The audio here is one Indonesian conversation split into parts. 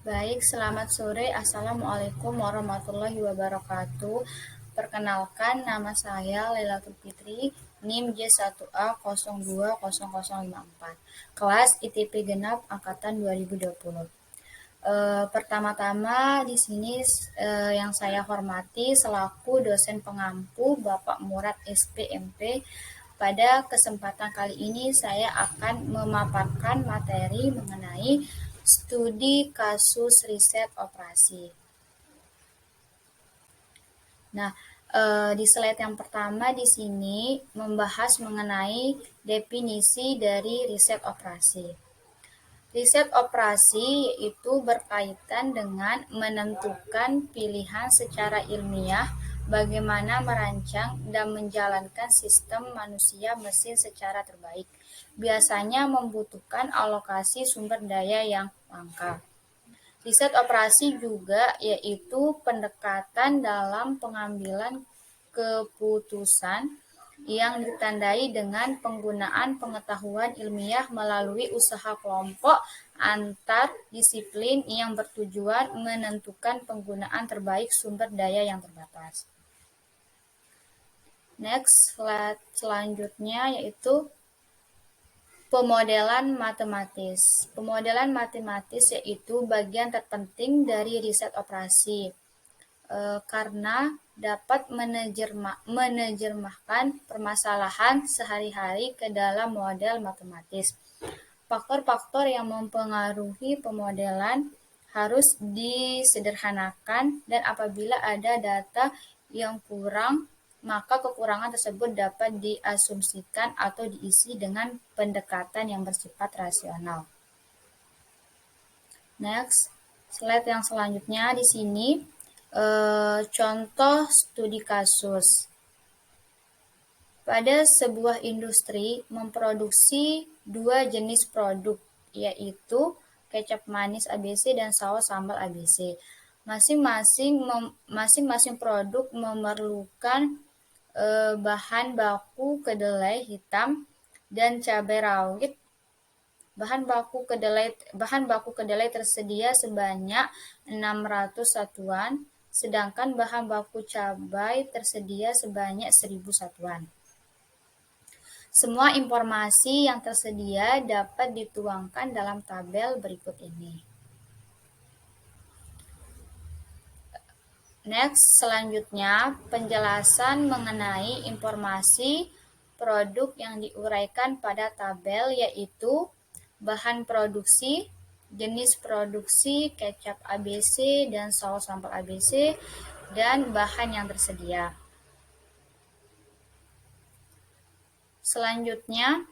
Baik, selamat sore. Assalamualaikum warahmatullahi wabarakatuh. Perkenalkan, nama saya Lailatul Fitri, NIM J1A020054, kelas ITP Genap Angkatan 2020. Pertama-tama di sini yang saya hormati selaku dosen pengampu Bapak Murad SPMP. Pada kesempatan kali ini saya akan memaparkan materi mengenai studi kasus riset operasi. Nah, di slide yang pertama di sini membahas mengenai definisi dari riset operasi. Riset operasi yaitu berkaitan dengan menentukan pilihan secara ilmiah bagaimana merancang dan menjalankan sistem manusia mesin secara terbaik. Biasanya membutuhkan alokasi sumber daya yang langka. Riset operasi juga yaitu pendekatan dalam pengambilan keputusan yang ditandai dengan penggunaan pengetahuan ilmiah melalui usaha kelompok antar disiplin yang bertujuan menentukan penggunaan terbaik sumber daya yang terbatas. Next, slide selanjutnya yaitu pemodelan matematis. Pemodelan matematis yaitu bagian terpenting dari riset operasi karena dapat menerjemahkan permasalahan sehari-hari ke dalam model matematis. Faktor-faktor yang mempengaruhi pemodelan harus disederhanakan dan apabila ada data yang kurang, maka kekurangan tersebut dapat diasumsikan atau diisi dengan pendekatan yang bersifat rasional. Next, slide yang selanjutnya di sini contoh studi kasus. Pada sebuah industri memproduksi dua jenis produk, yaitu kecap manis ABC dan saus sambal ABC. Masing-masing produk memerlukan bahan baku kedelai hitam dan cabai rawit. Bahan baku kedelai tersedia sebanyak 600 satuan, sedangkan bahan baku cabai tersedia sebanyak 1000 satuan. Semua informasi yang tersedia dapat dituangkan dalam tabel berikut ini. Next, selanjutnya penjelasan mengenai informasi produk yang diuraikan pada tabel yaitu bahan produksi, jenis produksi kecap ABC dan saus sambal ABC, dan bahan yang tersedia. Selanjutnya,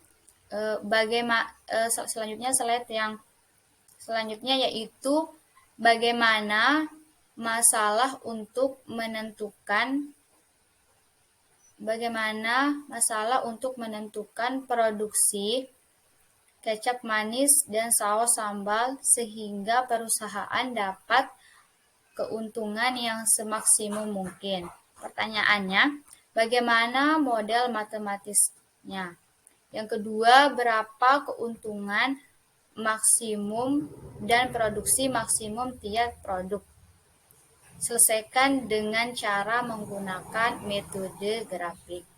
slide yang selanjutnya yaitu bagaimana masalah untuk menentukan produksi kecap manis dan saus sambal sehingga perusahaan dapat keuntungan yang semaksimum mungkin. Pertanyaannya, bagaimana model matematisnya? Yang kedua, berapa keuntungan maksimum dan produksi maksimum tiap produk? Selesaikan dengan cara menggunakan metode grafik.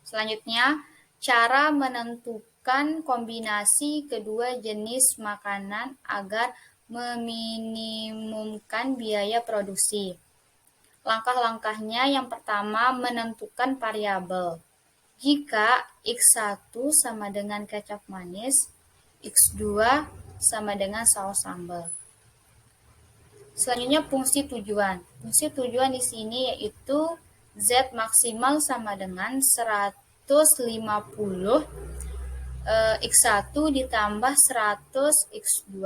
Selanjutnya, cara menentukan kombinasi kedua jenis makanan agar meminimumkan biaya produksi. Langkah-langkahnya yang pertama menentukan variabel. Jika X1 sama dengan kecap manis, X2 sama dengan saus sambal. Selanjutnya fungsi tujuan. Fungsi tujuan di sini yaitu Z maksimal sama dengan 150 X1 ditambah 100 X2.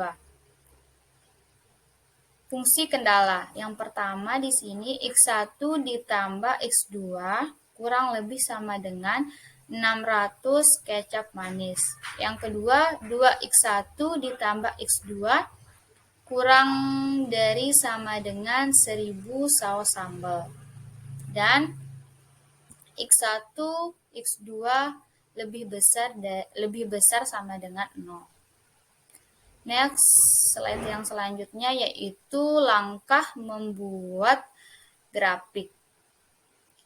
Fungsi kendala. Yang pertama di sini X1 ditambah X2 kurang lebih sama dengan 600 kecap manis. Yang kedua, 2X1 ditambah X2 kurang dari sama dengan 1000 saus sambal. Dan X1, X2 lebih besar sama dengan 0. Next, slide yang selanjutnya yaitu langkah membuat grafik.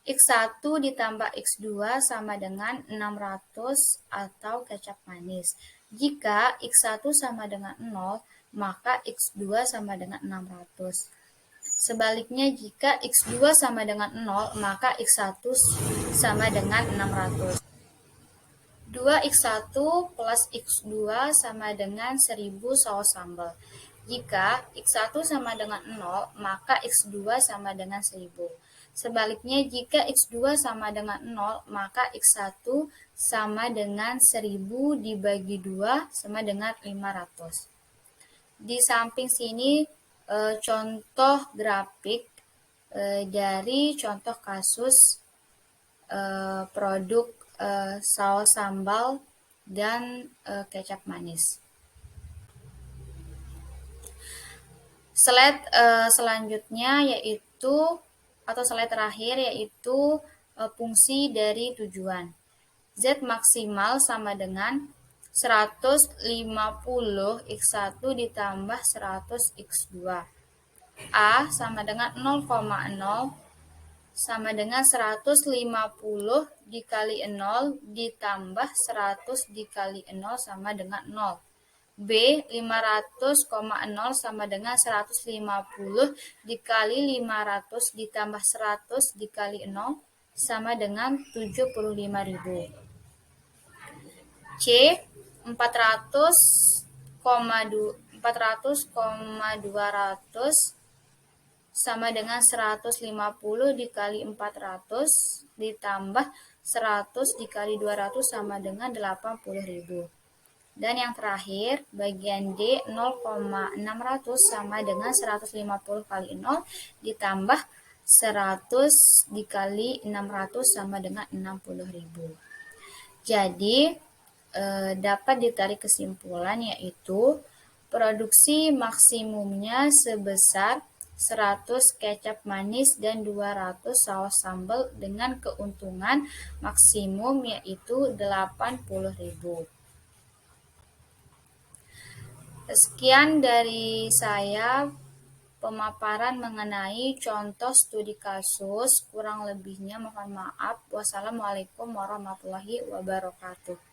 X1 ditambah X2 sama dengan 600 atau kecap manis. Jika X1 sama dengan 0, maka X2 sama dengan 600. Sebaliknya, jika X2 sama dengan 0, maka X1 sama dengan 600. 2x1 plus x2 sama dengan 1000 saus sambal. Jika x1 sama dengan 0, maka x2 sama dengan 1000. Sebaliknya, jika x2 sama dengan 0, maka x1 sama dengan 1000 dibagi 2 sama dengan 500. Di samping sini contoh grafik dari contoh kasus produk saus sambal dan kecap manis. Slide selanjutnya yaitu atau slide terakhir yaitu fungsi dari tujuan. Z maksimal sama dengan 150 X1 ditambah 100 X2. A sama dengan 0,0 sama dengan 150 dikali 0 ditambah 100 dikali 0 sama dengan 0. B 500,0 sama dengan 150 dikali 500 ditambah 100 dikali 0 sama dengan 75.000. C 400,200 sama dengan 150 dikali 400 ditambah 100 dikali 200 sama dengan 80.000. Dan yang terakhir, bagian D 0,600 sama dengan 150 kali 0 ditambah 100 dikali 600 sama dengan 60.000. Jadi, dapat ditarik kesimpulan yaitu produksi maksimumnya sebesar 100 kecap manis dan 200 saus sambal dengan keuntungan maksimum yaitu 80.000. Sekian dari saya pemaparan mengenai contoh studi kasus. Kurang lebihnya mohon maaf. Wassalamualaikum warahmatullahi wabarakatuh.